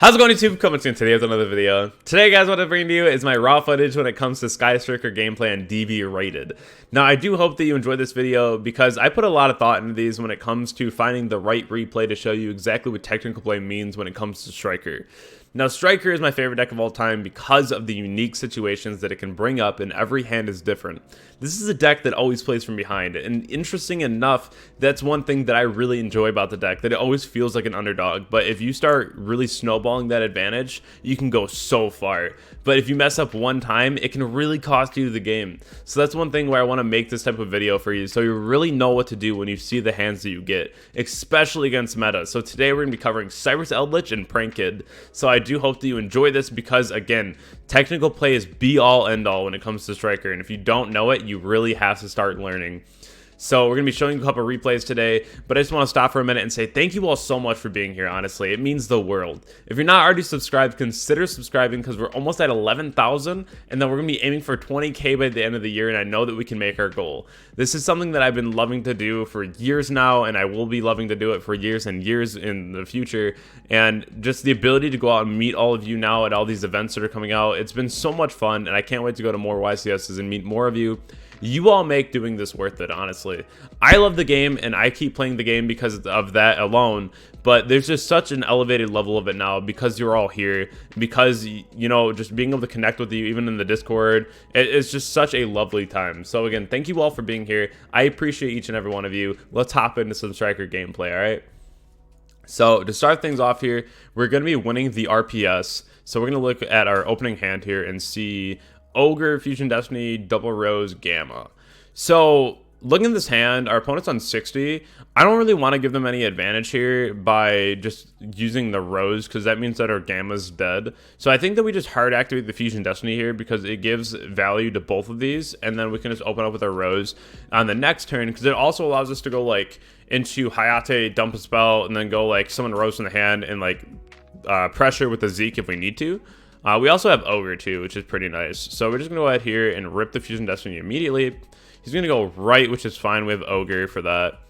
How's it going, YouTube? Coming soon today with another video. Today, guys, what I bring to you is my raw footage when it comes to Sky Striker gameplay and DB rated. Now, I do hope that you enjoyed this video because I put a lot of thought into these when it comes to finding the right replay to show you exactly what technical play means when it comes to Striker. Now, Striker is my favorite deck of all time because of the unique situations that it can bring up, and every hand is different. This is a deck that always plays from behind, and interesting enough, that's one thing that I really enjoy about the deck, that it always feels like an underdog. But if you start really snowballing that advantage, you can go so far. But if you mess up one time, it can really cost you the game. So that's one thing where I want to make this type of video for you, so you really know what to do when you see the hands that you get, especially against meta. So today we're going to be covering Cyber's Eldlich and Prank Kid. So I do hope that you enjoy this because, again, technical play is be-all, end-all when it comes to Striker, and if you don't know it, you really have to start learning. So we're going to be showing you a couple replays today, but I just want to stop for a minute and say thank you all so much for being here, honestly. It means the world. If you're not already subscribed, consider subscribing because we're almost at 11,000, and then we're going to be aiming for 20K by the end of the year, and I know that we can make our goal. This is something that I've been loving to do for years now, and I will be loving to do it for years and years in the future, and just the ability to go out and meet all of you now at all these events that are coming out, it's been so much fun, and I can't wait to go to more YCSs and meet more of you. You all make doing this worth it, honestly. I love the game, and I keep playing the game because of that alone, but there's just such an elevated level of it now because you're all here, because, you know, just being able to connect with you, even in the Discord, it's just such a lovely time. So again, thank you all for being here. I appreciate each and every one of you. Let's hop into some Striker gameplay, all right? So to start things off here, we're going to be winning the RPS. So we're going to look at our opening hand here and see Ogre, Fusion Destiny, Double Rose, Gamma. So looking at this hand, our opponent's on 60. I don't really want to give them any advantage here by just using the Rose because that means that our Gamma's dead. So I think that we just hard activate the Fusion Destiny here because it gives value to both of these, and then we can just open up with our Rose on the next turn because it also allows us to go like into Hayate, dump a spell, and then go like summon Rose in the hand and like pressure with the Zeke if we need to. We also have Ogre too, which is pretty nice. So we're just going to go ahead here and rip the Fusion Destiny immediately. He's going to go right, which is fine. We have Ogre for that.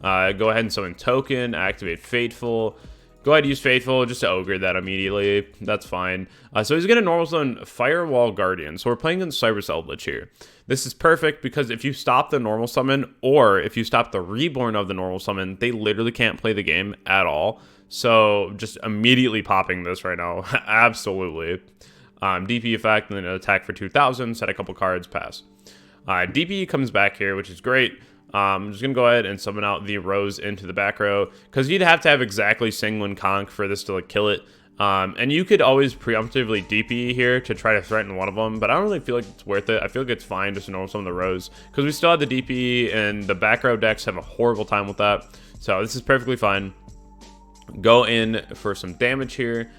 Go ahead and summon Token, activate Fateful. Go ahead and use Fateful just to Ogre that immediately. That's fine. So he's going to normal summon Firewall Guardian. So we're playing against Cyber's Eldlich here. This is perfect because if you stop the normal summon or if you stop the reborn of the normal summon, they literally can't play the game at all. So just immediately popping this right now. Absolutely. DP effect and then an attack for 2,000. Set a couple cards, pass. DP comes back here, which is great. I'm just going to go ahead and summon out the Rose into the back row because you'd have to have exactly Singwin Conk for this to like kill it. And you could always preemptively DP here to try to threaten one of them, but I don't really feel like it's worth it. I feel like it's fine just to normal summon the Rose because we still have the DP and the back row decks have a horrible time with that. So this is perfectly fine. Go in for some damage here.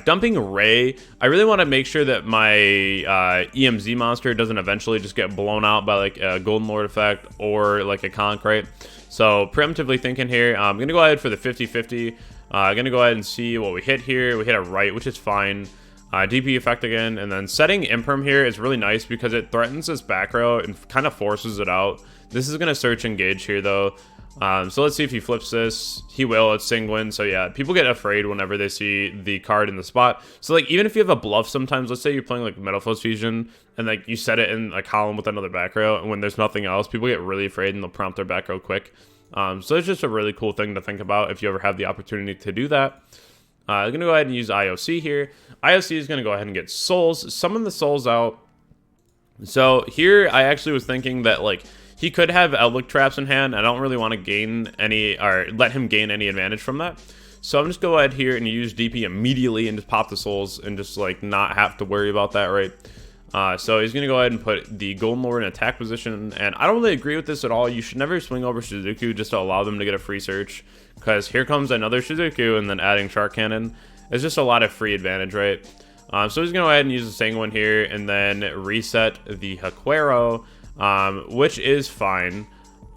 Dumping Ray. I really want to make sure that my EMZ monster doesn't eventually just get blown out by like a Golden Lord effect or like a Conk, right? So preemptively thinking here, I'm going to go ahead for the 50-50. I'm going to go ahead and see what we hit here. We hit a right, which is fine. DP effect again, and then setting Imperm here is really nice because it threatens this back row and kind of forces it out. This is going to search engage here though. So let's see if he flips this. He will. It's Singwin. So yeah, people get afraid whenever they see the card in the spot. So like even if you have a bluff sometimes, let's say you're playing like Metalfoes Fusion and like you set it in a column with another back row, and when there's nothing else, people get really afraid and they'll prompt their back row quick. So it's just a really cool thing to think about if you ever have the opportunity to do that. I'm going to go ahead and use IOC here. IOC is going to go ahead and get souls. Summon the souls out. So here I actually was thinking that like he could have Eldlich traps in hand. I don't really want to gain any or let him gain any advantage from that. So I'm just go ahead here and use DP immediately and just pop the souls and just like not have to worry about that, right? So he's going to go ahead and put the Golden Lord in attack position. And I don't really agree with this at all. You should never swing over Shizuku just to allow them to get a free search. Because here comes another Shizuku and then adding Shark Cannon. It's just a lot of free advantage, right? So he's going to go ahead and use the Sanguine here and then reset the Haquero. Which is fine.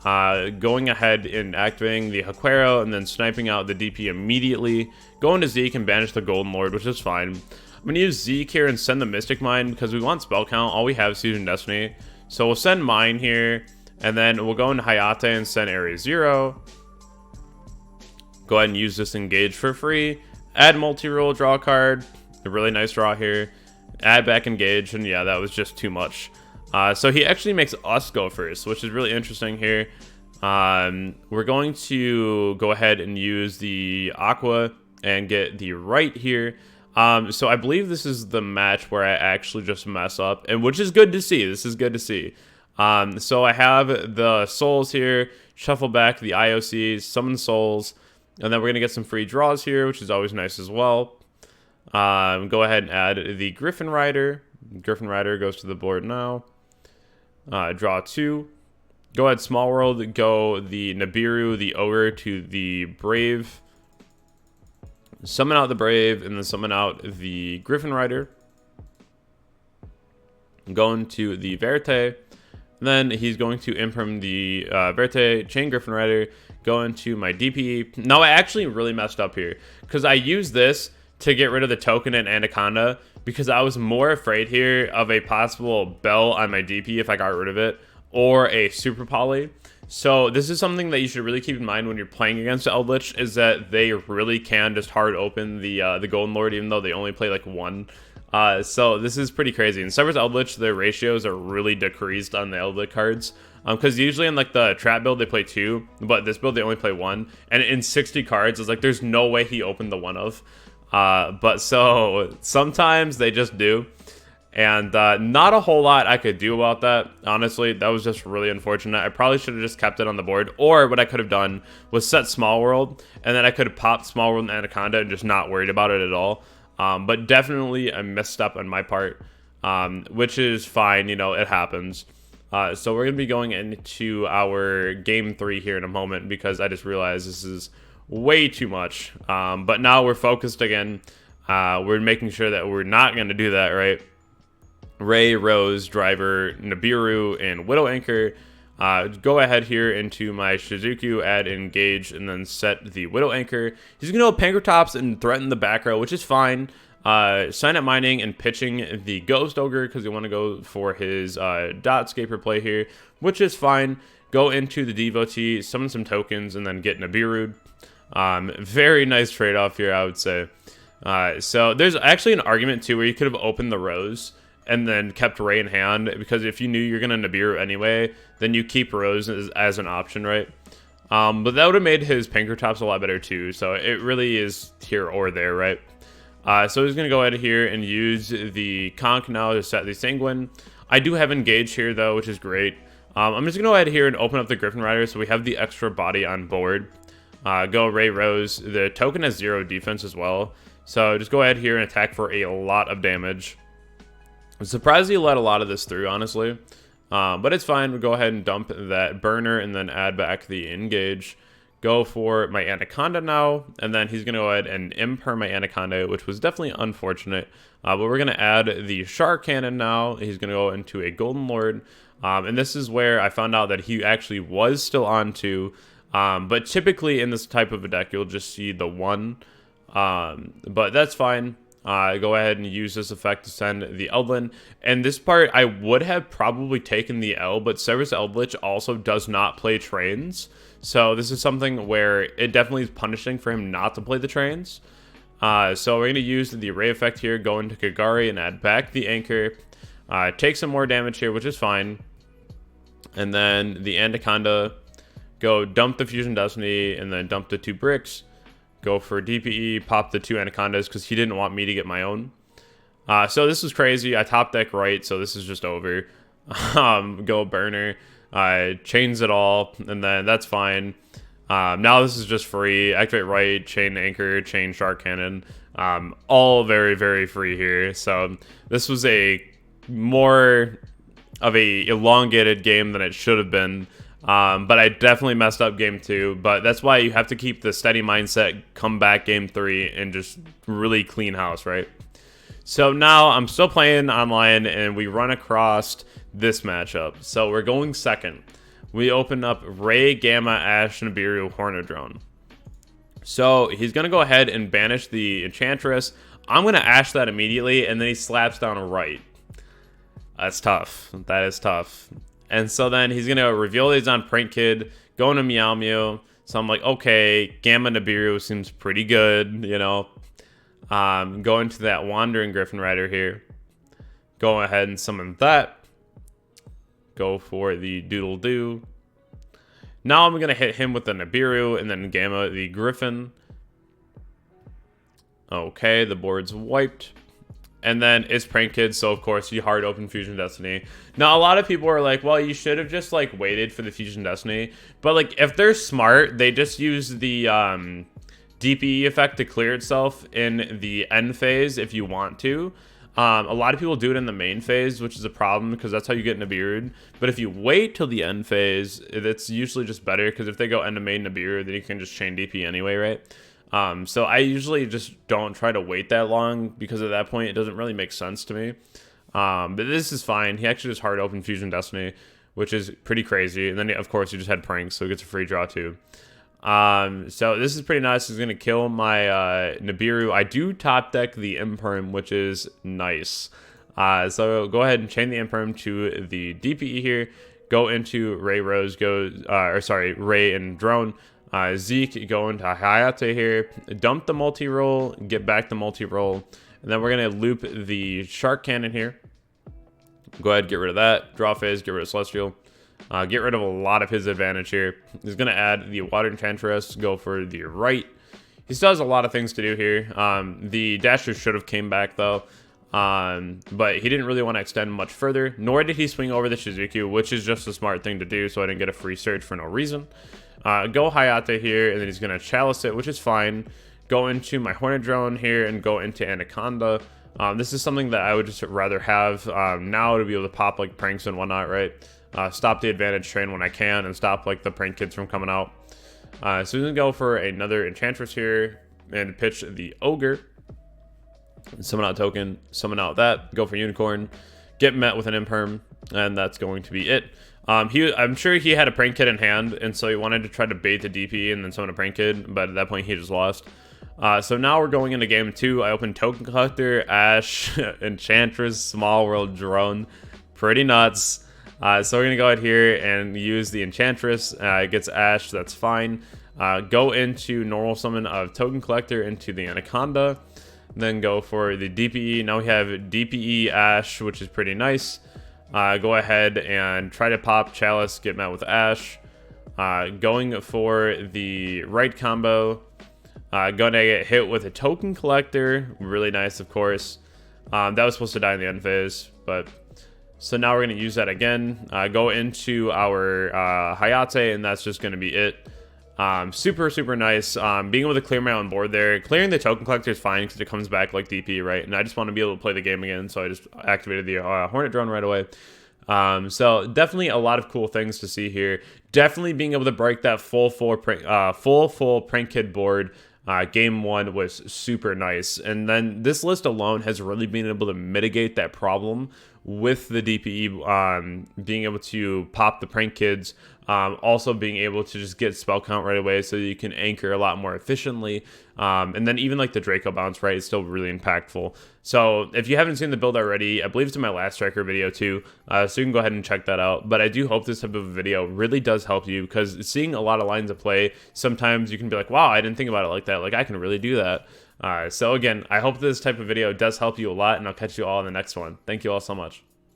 Going ahead and activating the Haquero and then sniping out the DP immediately. Going to Zeke and banish the Golden Lord, which is fine. I'm going to use Zeke here and send the Mystic Mine because we want spell count. All we have is Fusion Destiny. So we'll send Mine here and then we'll go into Hayate and send Area 0. Go ahead and use this Engage for free. Add multi-roll, draw a card. A really nice draw here. Add back engage, and yeah, that was just too much. So he actually makes us go first, which is really interesting here. We're going to go ahead and use the Aqua and get the right here. So I believe this is the match where I actually just mess up, and which is good to see. This is good to see. So I have the souls here, shuffle back the IOCs, summon souls, and then we're going to get some free draws here, which is always nice as well. Go ahead and add the Griffin Rider. Griffin Rider goes to the board now. Draw 2. Go ahead, Small World, go the Nibiru, the Ogre to the Brave. Summon out the Brave, and then summon out the Griffin Rider. Going to the Verte. Then he's going to imprint the Verte, Chain Griffin Rider, go into my DPE. No, I actually really messed up here, because I used this to get rid of the token and Anaconda, because I was more afraid here of a possible Bell on my DP if I got rid of it, or a Super Poly. So this is something that you should really keep in mind when you're playing against Eldlich, is that they really can just hard open the Golden Lord, even though they only play like one. So this is pretty crazy. In Cyber's Eldlich, their ratios are really decreased on the Eldlich cards. Because usually in like the trap build they play 2, but this build they only play 1. And in 60 cards, it's like there's no way he opened the 1 of. But so sometimes they just do. And not a whole lot I could do about that. Honestly, that was just really unfortunate. I probably should have just kept it on the board. Or what I could have done was set Small World, and then I could have popped Small World and Anaconda and just not worried about it at all. But definitely a misstep on my part, which is fine. You know, it happens. So we're going to be going into our game 3 here in a moment, because I just realized this is way too much. But now we're focused again. We're making sure that we're not going to do that, right? Ray, Rose, Driver, Nibiru, and Widow Anchor. Go ahead here into my Shizuku, add engage, and then set the Widow Anchor. He's going to go Pankratops and threaten the back row, which is fine. Sign up mining and pitching the Ghost Ogre, because you want to go for his Dotscaper play here, which is fine. Go into the Devotee, summon some tokens, and then get Nibiru. Very nice trade-off here, I would say. So there's actually an argument too where you could have opened the Rose and then kept Ray in hand, because if you knew you're gonna Nibiru anyway, then you keep Rose as an option, right? But that would have made his Pankratops a lot better too, so it really is here or there, right? So he's gonna go ahead here and use the Conch now to set the Sanguine. I do have engage here though, which is great. I'm just gonna go ahead here and open up the Griffin Rider, so we have the extra body on board. Go Ray Rose. The token has 0 defense as well, so just go ahead here and attack for a lot of damage. I'm surprised he let a lot of this through, honestly. But it's fine. We'll go ahead and dump that burner and then add back the engage. Go for my Anaconda now, and then he's going to go ahead and imper my Anaconda, which was definitely unfortunate. But we're going to add the Shark Cannon now. He's going to go into a Golden Lord. And this is where I found out that he actually was still on 2. But typically in this type of a deck, you'll just see the 1. But that's fine. Go ahead and use this effect to send the Eldlin. And this part, I would have probably taken the L, but Service Eldlich also does not play trains. So this is something where it definitely is punishing for him not to play the trains. So we're going to use the Array effect here, go into Kagari and add back the Anchor. Take some more damage here, which is fine. And then the Anaconda, go dump the Fusion Destiny, and then dump the 2 bricks. Go for DPE, pop the 2 Anacondas, because he didn't want me to get my own. So this was crazy. I top deck right, so this is just over. Go burner. Chains it all, and then that's fine. Now this is just free. Activate right, chain Anchor, chain Shark Cannon. All very, very free here. So this was a more of a elongated game than it should have been. But I definitely messed up game 2, but that's why you have to keep the steady mindset, come back game 3, and just really clean house, right? So now I'm still playing online, and we run across this matchup. So we're going second. We open up Ray, Gamma, Ash, Nibiru, Hornadrone. So he's going to go ahead and banish the Enchantress. I'm going to Ash that immediately, and then he slaps down a right. That's tough. That is tough. And so then he's going to reveal these on Prank Kid, go into Meow Mew. So I'm like, okay, Gamma Nibiru seems pretty good, you know. Go into that Wandering Griffin Rider here. Go ahead and summon that. Go for the Doodle Doo. Now I'm going to hit him with the Nibiru and then Gamma the Griffin. Okay, the board's wiped. And then it's Prank Kids, so of course you hard open Fusion Destiny. Now a lot of people are like, well, you should have just like waited for the Fusion Destiny. But like if they're smart, they just use the DPE effect to clear itself in the end phase if you want to. A lot of people do it in the main phase, which is a problem because that's how you get Nibiru'd. But if you wait till the end phase, it's usually just better because if they go end to main Nibiru, then you can just chain DP anyway, right? So I usually just don't try to wait that long because at that point it doesn't really make sense to me. But this is fine. He actually just hard opened Fusion Destiny, which is pretty crazy. And then of course he just had Pranks, so he gets a free draw too. So this is pretty nice. He's gonna kill my Nibiru. I do top deck the Imperm, which is nice. So go ahead and chain the Imperm to the DPE here. Go into Ray Rose, Ray and Drone. Zeke, go into Hayate here. Dump the multi-roll, get back the multi-roll. And then we're gonna loop the Shark Cannon here. Go ahead, get rid of that. Draw phase, get rid of Celestial. Get rid of a lot of his advantage here. He's going to add the Water Enchantress, go for the right. He still has a lot of things to do here. The Dasher should have came back, though. But he didn't really want to extend much further, nor did he swing over the Shizuku, which is just a smart thing to do, so I didn't get a free search for no reason. Go Hayate here, and then he's going to Chalice it, which is fine. Go into my Hornet Drone here, and go into Anaconda. This is something that I would just rather have now to be able to pop, like, pranks and whatnot, right? Stop the advantage train when I can and stop like the Prank Kids from coming out. So we're gonna go for another Enchantress here and pitch the Ogre. Summon out token, summon out that, go for Unicorn, get met with an Imperm, and that's going to be it. I'm sure he had a Prank Kid in hand, and so he wanted to try to bait the DP and then summon a Prank Kid, but at that point he just lost. So now we're going into game 2. I opened Token Collector, Ash, Enchantress, Small World, Drone. Pretty nuts. So we're going to go ahead here and use the Enchantress. It gets Ash, that's fine. Go into normal summon of Token Collector into the Anaconda. Then go for the DPE. Now we have DPE Ash, which is pretty nice. Go ahead and try to pop Chalice, get met with Ash. Going for the right combo. Gonna get hit with a Token Collector. Really nice, of course. That was supposed to die in the end phase, but... So now we're going to use that again, go into our Hayate, and that's just going to be it. Super, super nice. Being able to clear my own board there. Clearing the Token Collector is fine because it comes back like DP, right? And I just want to be able to play the game again, so I just activated the Hornet Drone right away. So definitely a lot of cool things to see here. Definitely being able to break that full Prank Kid board. Game 1 was super nice, and then this list alone has really been able to mitigate that problem with the DPE being able to pop the Prank Kids, also being able to just get spell count right away so you can anchor a lot more efficiently, and then even like the Draco bounce, right, is still really impactful. So if you haven't seen the build already, I believe it's in my last striker video too, so you can go ahead and check that out. But I do hope this type of video really does help you, because seeing a lot of lines of play, sometimes you can be like, wow, I didn't think about it like that, like I can really do that. So again, I hope this type of video does help you a lot, and I'll catch you all in the next one. Thank you all so much.